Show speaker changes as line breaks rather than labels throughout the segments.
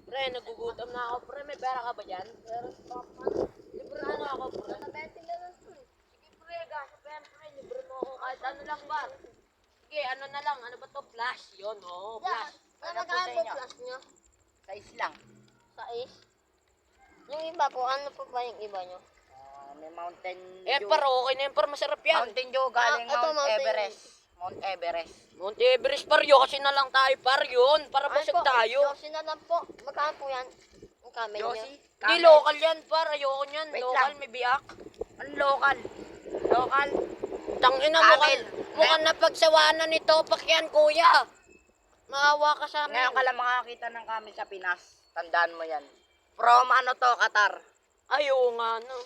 Pre, nagugutom na ako, pre. May pera ka ba dyan?
Pero pa
Libre mo nga ako, pre.
Nabente na lang to.
Sige, pre. Gasa pa yan, pre. Libre mo ako. Kahit ano lang, par. Sige, ano na lang. Ano ba to? Flash. Yun, oh. Flash.
Ano magkano po plus nyo?
Size lang.
Sais? Yung iba po, ano po ba yung iba nyo?
May Mountain
Eh,
Dew.
par, okay na yan, par. Masarap yan.
Mountain Dew galing
ito,
Mount
Mountain
Everest. Mount Everest.
Mount Everest, par. Yun, kasi na lang tayo, par. Yun. Para busog tayo.
Yosi na lang po. Magkano po yan? Ang kamay nyo?
Yossi?
Hindi, local yan, par. Ayoko niyan.
Wait
Local,
lang.
may biak.
Ang local. Local.
Tangina,
Camel.
mukhang napagsawanan nito. Pakyan, kuya. Maawa ka sa amin.
Ngayon ka lang makakita ng kami sa Pinas. Tandaan mo yan. From ano to, Qatar.
Ayaw nga, no.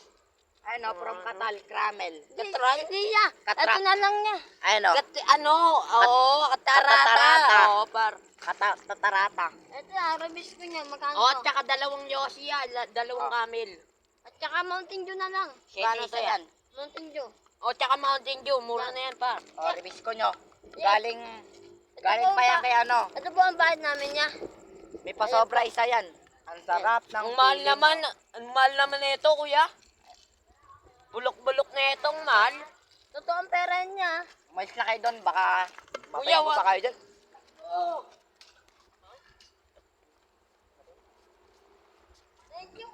Ano, from Qatar, Caramel.
Katral?
Hindi ya.
Katra.
Ito na lang niya.
Ano,
Katarata.
Katarata.
Oo, par.
Tatarata.
Ito ya, release ko niya. Magkano
Oo,
to?
tsaka dalawang Yossi yan. Dalawang camel.
At saka Mountain Dew na lang.
Paano
Isa
to
yan.
Mountain Dew.
O, tsaka Mountain Dew. Mura na yan, par.
O, release ko nyo. Galing pa yan kay ano.
Ito po ang bayad namin niya.
May pasobra isa yan. Ang sarap ng
Ang mahal
feeling.
naman. Ang mahal naman nito, kuya. Bulok-bulok na itong mahal.
Totoo ang pera niya.
Umalis na kayo doon, baka
Kuya,
mapayago pa kayo dyan.
Oo.
Thank you